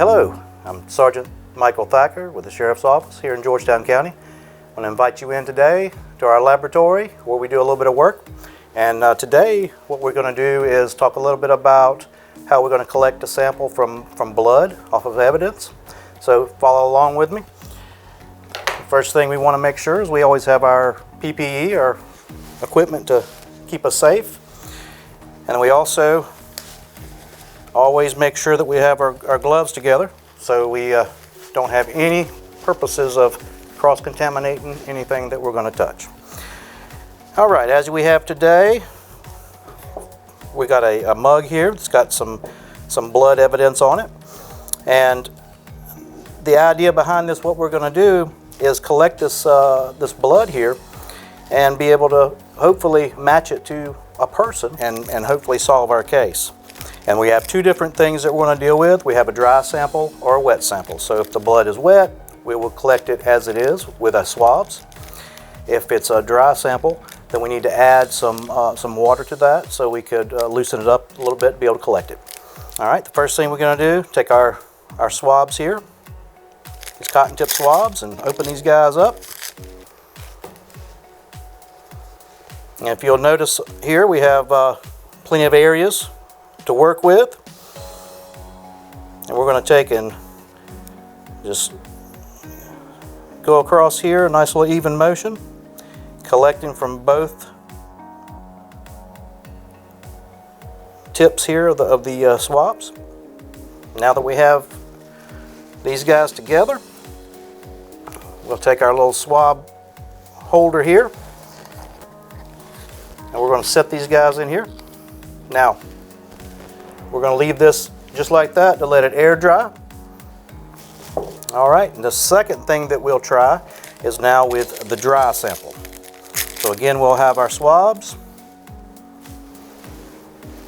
Hello, I'm Sergeant Michael Thacker with the Sheriff's Office here in Georgetown County. I want to invite you in today to our laboratory where we do a little bit of work. And today what we're going to do is talk a little bit about how we're going to collect a sample from blood off of evidence. So follow along with me. First thing we want to make sure is we always have our PPE, our equipment to keep us safe. And we also always make sure that we have our gloves together so we don't have any purposes of cross-contaminating anything that we're going to touch. All right, as we have today, we got a mug here. It's got some blood evidence on it. And the idea behind this, what we're going to do is collect this blood here and be able to hopefully match it to a person and hopefully solve our case. And we have two different things that we're going to deal with. We have a dry sample or a wet sample. So if the blood is wet, we will collect it as it is with our swabs. If it's a dry sample, then we need to add some water to that so we could loosen it up a little bit and be able to collect it. All right, the first thing we're going to do, take our swabs here, these cotton tip swabs, and open these guys up. And if you'll notice here, we have plenty of areas to work with. And we're going to take and just go across here, a nice little even motion, collecting from both tips here of the swabs. Now that we have these guys together, we'll take our little swab holder here and we're going to set these guys in here. Now, we're going to leave this just like that to let it air dry. All right, and the second thing that we'll try is now with the dry sample. So again, we'll have our swabs.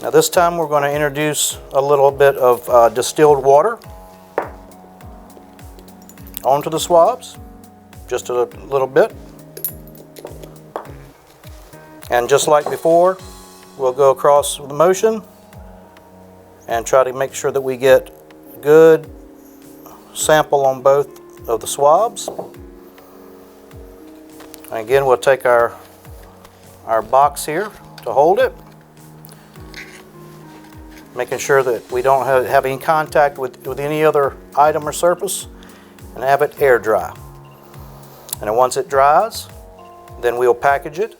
Now this time we're going to introduce a little bit of distilled water onto the swabs, just a little bit. And just like before, we'll go across the motion and try to make sure that we get good sample on both of the swabs. And again, we'll take our box here to hold it, making sure that we don't have any contact with any other item or surface, and have it air dry. And then once it dries, then we'll package it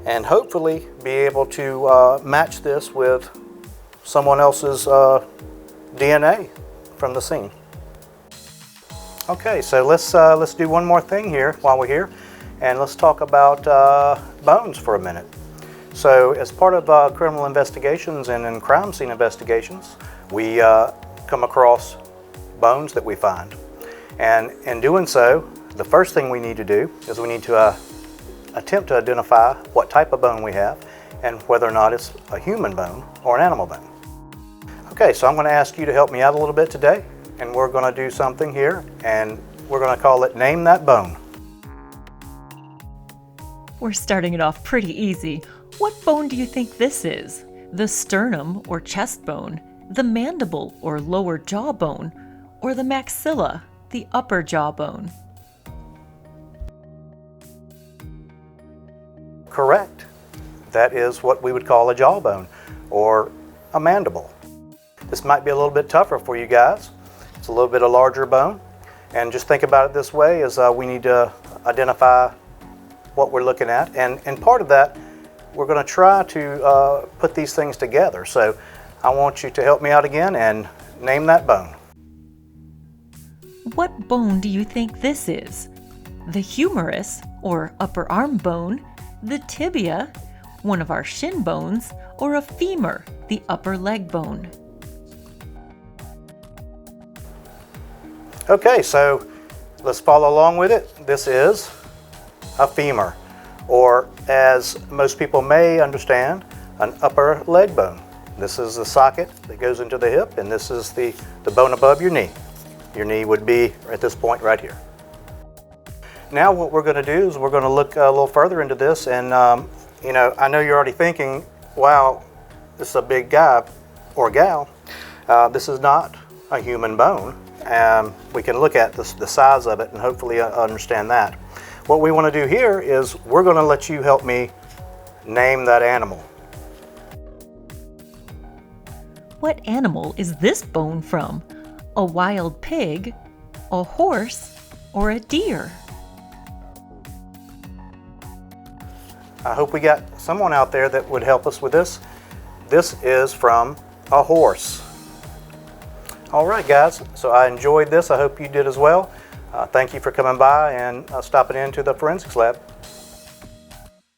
and hopefully be able to match this with someone else's DNA from the scene. Okay, so let's do one more thing here while we're here, and let's talk about bones for a minute. So as part of criminal investigations and in crime scene investigations, we come across bones that we find. And in doing so, the first thing we need to do is we need to attempt to identify what type of bone we have and whether or not it's a human bone or an animal bone. Okay, so I'm going to ask you to help me out a little bit today, and we're going to do something here, and we're going to call it Name That Bone. We're starting it off pretty easy. What bone do you think this is? The sternum or chest bone, the mandible or lower jaw bone, or the maxilla, the upper jaw bone? Correct. That is what we would call a jawbone or a mandible. This might be a little bit tougher for you guys. It's a little bit of larger bone. And just think about it this way, is we need to identify what we're looking at. And part of that, we're going to try to put these things together. So I want you to help me out again and name that bone. What bone do you think this is? The humerus or upper arm bone, the tibia, one of our shin bones, or a femur, the upper leg bone? Okay, so let's follow along with it. This is a femur, or as most people may understand, an upper leg bone. This is the socket that goes into the hip, and this is the bone above your knee. Your knee would be at this point right here. Now what we're going to do is we're going to look a little further into this, and I know you're already thinking, wow, this is a big guy or gal. This is not a human bone, we can look at the size of it and hopefully understand that. What we want to do here is we're going to let you help me name that animal. What animal is this bone from? A wild pig, a horse, or a deer? I hope we got someone out there that would help us with this. This is from a horse. All right, guys, so I enjoyed this. I hope you did as well. Thank you for coming by and stopping into the Forensics Lab.